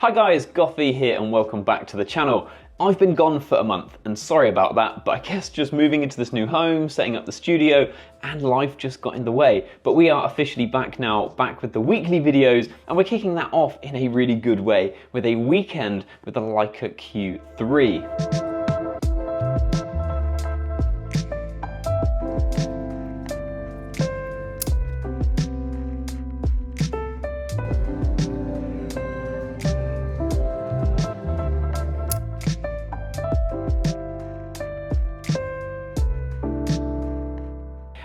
Hi guys, Gothy here and welcome back to the channel. I've been gone for a month and sorry about that, but I guess just moving into this new home, setting up the studio, and life just got in the way. But we are officially back now, back with the weekly videos, and we're kicking that off in a really good way with a weekend with the Leica Q3.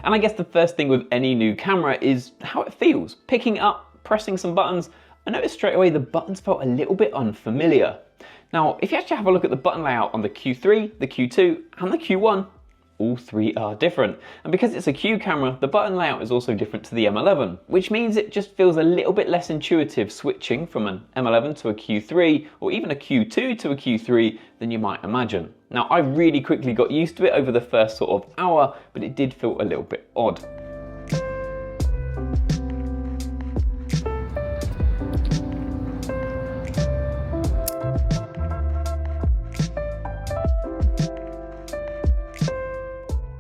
And I guess the first thing with any new camera is how it feels. Picking it up, pressing some buttons, I noticed straight away the buttons felt a little bit unfamiliar. Now, if you actually have a look at the button layout on the Q3, the Q2, and the Q1, all three are different. And because it's a Q camera, the button layout is also different to the M11, which means it just feels a little bit less intuitive switching from an M11 to a Q3, or even a Q2 to a Q3 than you might imagine. Now, I really quickly got used to it over the first sort of hour, but it did feel a little bit odd.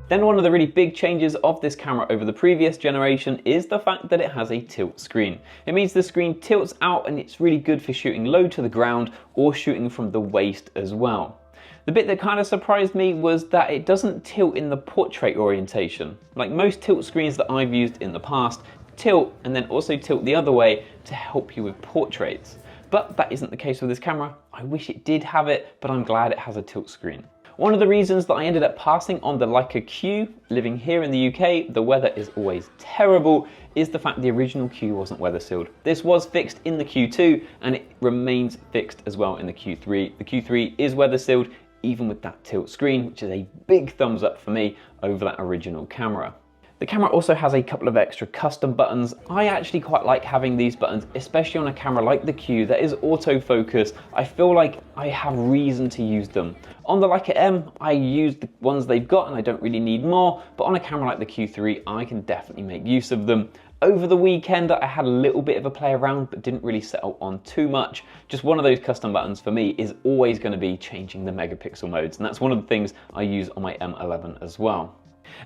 Then one of the really big changes of this camera over the previous generation is the fact that it has a tilt screen. It means the screen tilts out and it's really good for shooting low to the ground or shooting from the waist as well. The bit that kind of surprised me was that it doesn't tilt in the portrait orientation. Like most tilt screens that I've used in the past, tilt and then also tilt the other way to help you with portraits. But that isn't the case with this camera. I wish it did have it, but I'm glad it has a tilt screen. One of the reasons that I ended up passing on the Leica Q, living here in the UK, the weather is always terrible, is the fact the original Q wasn't weather sealed. This was fixed in the Q2 and it remains fixed as well in the Q3. The Q3 is weather sealed, even with that tilt screen, which is a big thumbs up for me over that original camera. The camera also has a couple of extra custom buttons. I actually quite like having these buttons, especially on a camera like the Q that is autofocus. I feel like I have reason to use them. On the Leica M, I use the ones they've got and I don't really need more, but on a camera like the Q3, I can definitely make use of them. Over the weekend, I had a little bit of a play around, but didn't really settle on too much. Just one of those custom buttons for me is always going to be changing the megapixel modes, and that's one of the things I use on my M11 as well.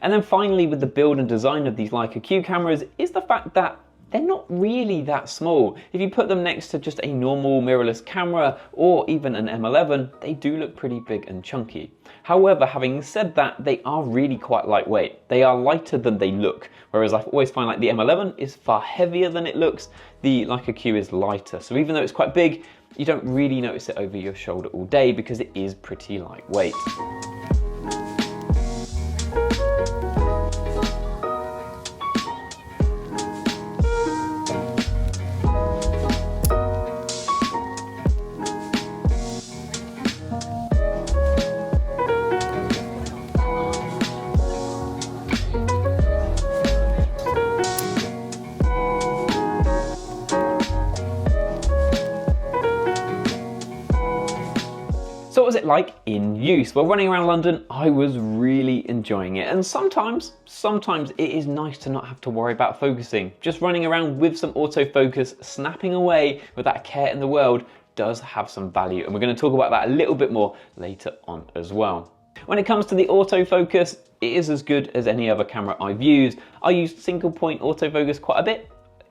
And then finally, with the build and design of these Leica Q cameras is the fact that they're not really that small. If you put them next to just a normal mirrorless camera or even an M11, they do look pretty big and chunky. However, having said that, they are really quite lightweight. They are lighter than they look, whereas I always find like the M11 is far heavier than it looks. The Leica Q is lighter, so even though it's quite big, you don't really notice it over your shoulder all day because it is pretty lightweight. So what was it like in use? Well, running around London, I was really enjoying it. And sometimes it is nice to not have to worry about focusing. Just running around with some autofocus, snapping away without a care in the world does have some value. And we're going to talk about that a little bit more later on as well. When it comes to the autofocus, it is as good as any other camera I've used. I used single point autofocus quite a bit.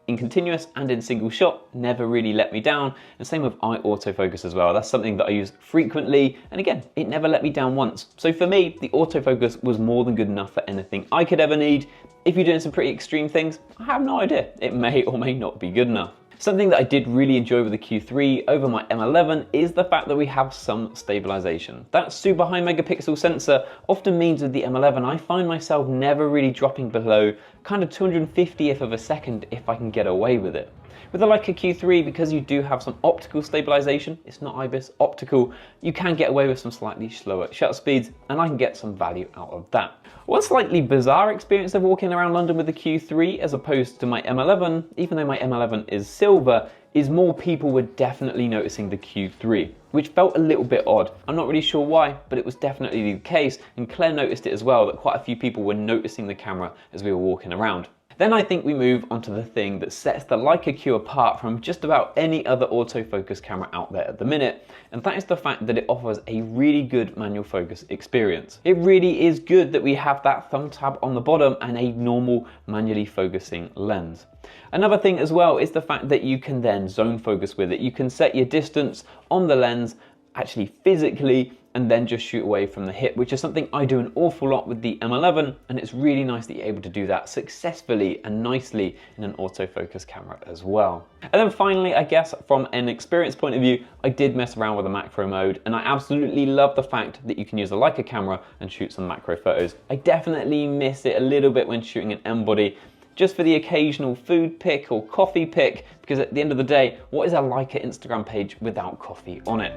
In continuous and in single shot, never really let me down, and same with eye autofocus as well. That's something that I use frequently, and again, it never let me down once. So for me, the autofocus was more than good enough for anything I could ever need. If you're doing some pretty extreme things, I have no idea. It may or may not be good enough. Something that I did really enjoy with the Q3 over my M11 is the fact that we have some stabilization. That super high megapixel sensor often means with the M11, I find myself never really dropping below kind of 250th of a second if I can get away with it. With the Leica Q3, because you do have some optical stabilization, it's not IBIS, optical, you can get away with some slightly slower shutter speeds, and I can get some value out of that. One slightly bizarre experience of walking around London with the Q3 as opposed to my M11, even though my M11 is silver, is more people were definitely noticing the Q3, which felt a little bit odd. I'm not really sure why, but it was definitely the case, and Claire noticed it as well, that quite a few people were noticing the camera as we were walking around. Then I think we move on to the thing that sets the Leica Q apart from just about any other autofocus camera out there at the minute, and that is the fact that it offers a really good manual focus experience. It really is good that we have that thumb tab on the bottom and a normal manually focusing lens. Another thing as well is the fact that you can then zone focus with it. You can set your distance on the lens actually physically and then just shoot away from the hip, which is something I do an awful lot with the M11, and it's really nice that you're able to do that successfully and nicely in an autofocus camera as well. And then finally, I guess from an experience point of view, I did mess around with the macro mode, and I absolutely love the fact that you can use a Leica camera and shoot some macro photos. I definitely miss it a little bit when shooting an M body, just for the occasional food pic or coffee pic, because at the end of the day, what is a Leica Instagram page without coffee on it?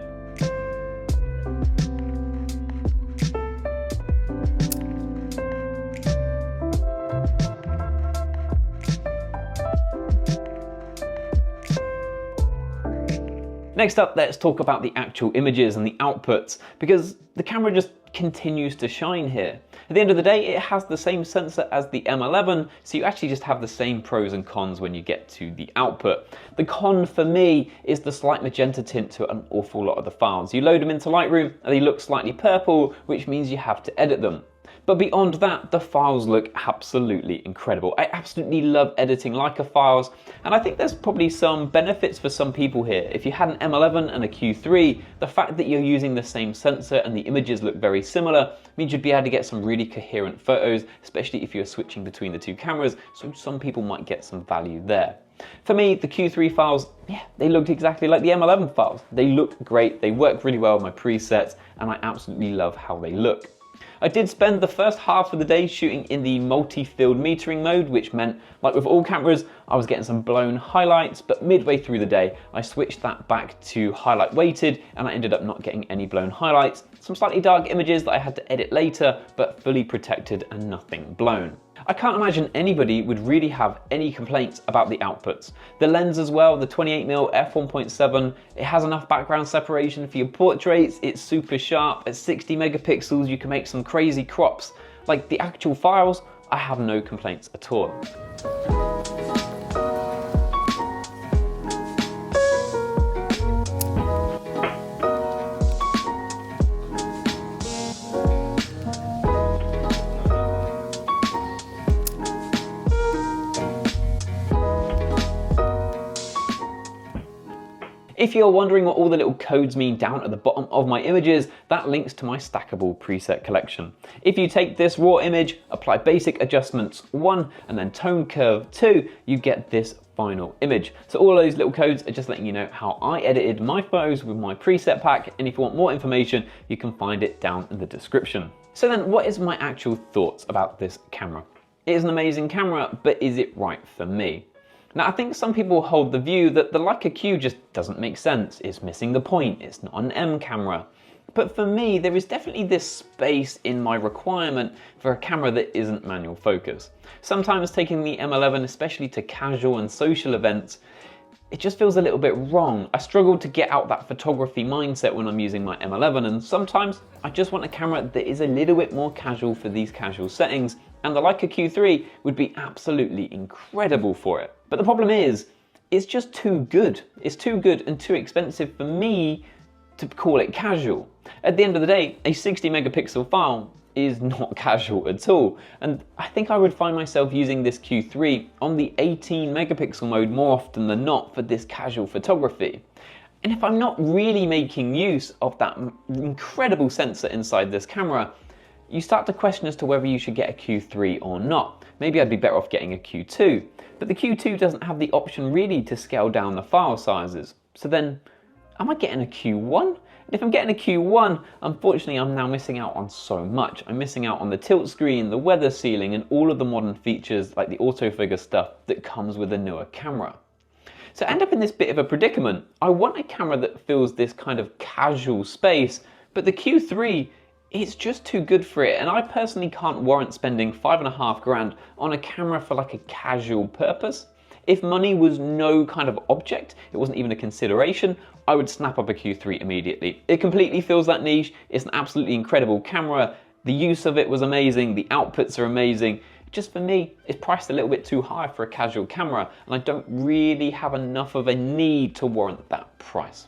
Next up, let's talk about the actual images and the outputs, because the camera just continues to shine here. At the end of the day, it has the same sensor as the M11, so you actually just have the same pros and cons when you get to the output. The con for me is the slight magenta tint to an awful lot of the files. You load them into Lightroom and they look slightly purple, which means you have to edit them. But beyond that, the files look absolutely incredible. I absolutely love editing Leica files, and I think there's probably some benefits for some people here. If you had an M11 and a Q3, the fact that you're using the same sensor and the images look very similar means you'd be able to get some really coherent photos, especially if you're switching between the two cameras, so some people might get some value there. For me, the Q3 files, yeah, they looked exactly like the M11 files. They look great, they work really well with my presets, and I absolutely love how they look. I did spend the first half of the day shooting in the multi-field metering mode, which meant, like with all cameras, I was getting some blown highlights, but midway through the day, I switched that back to highlight weighted, and I ended up not getting any blown highlights. Some slightly dark images that I had to edit later, but fully protected and nothing blown. I can't imagine anybody would really have any complaints about the outputs. The lens as well, the 28mm f1.7, it has enough background separation for your portraits, it's super sharp, at 60 megapixels you can make some crazy crops. Like the actual files, I have no complaints at all. If you're wondering what all the little codes mean down at the bottom of my images, that links to my stackable preset collection. If you take this raw image, apply basic adjustments 1 and then tone curve 2, you get this final image. So all those little codes are just letting you know how I edited my photos with my preset pack, and if you want more information, you can find it down in the description. So then what is my actual thoughts about this camera? It is an amazing camera, but is it right for me? Now, I think some people hold the view that the Leica Q just doesn't make sense, it's missing the point, it's not an M camera. But for me, there is definitely this space in my requirement for a camera that isn't manual focus. Sometimes taking the M11, especially to casual and social events, it just feels a little bit wrong. I struggle to get out that photography mindset when I'm using my M11, and sometimes I just want a camera that is a little bit more casual for these casual settings, and the Leica Q3 would be absolutely incredible for it. But the problem is, it's just too good. It's too good and too expensive for me to call it casual. At the end of the day, a 60 megapixel file is not casual at all. And I think I would find myself using this Q3 on the 18 megapixel mode more often than not for this casual photography. And if I'm not really making use of that incredible sensor inside this camera, you start to question as to whether you should get a Q3 or not. Maybe I'd be better off getting a Q2, but the Q2 doesn't have the option really to scale down the file sizes. So then, am I getting a Q1? And if I'm getting a Q1, unfortunately I'm now missing out on so much. I'm missing out on the tilt screen, the weather sealing, and all of the modern features like the autofocus stuff that comes with a newer camera. So I end up in this bit of a predicament. I want a camera that fills this kind of casual space, but the Q3, it's just too good for it, and I personally can't warrant spending $5.5 grand on a camera for like a casual purpose. If money was no kind of object, it wasn't even a consideration, I would snap up a Q3 immediately. It completely fills that niche, it's an absolutely incredible camera, the use of it was amazing, the outputs are amazing, just for me, it's priced a little bit too high for a casual camera, and I don't really have enough of a need to warrant that price.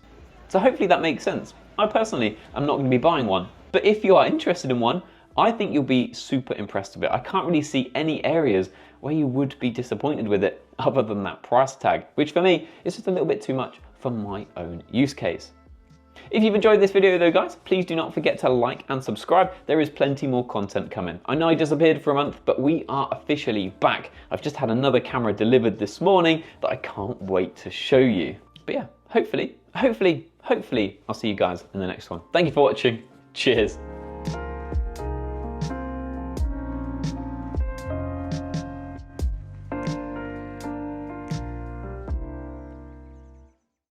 So hopefully that makes sense. I personally am not going to be buying one, but if you are interested in one, I think you'll be super impressed with it. I can't really see any areas where you would be disappointed with it other than that price tag, which for me is just a little bit too much for my own use case. If you've enjoyed this video though guys, please do not forget to like and subscribe. There is plenty more content coming. I know I disappeared for a month, but we are officially back. I've just had another camera delivered this morning that I can't wait to show you. But yeah, hopefully, I'll see you guys in the next one. Thank you for watching. Cheers.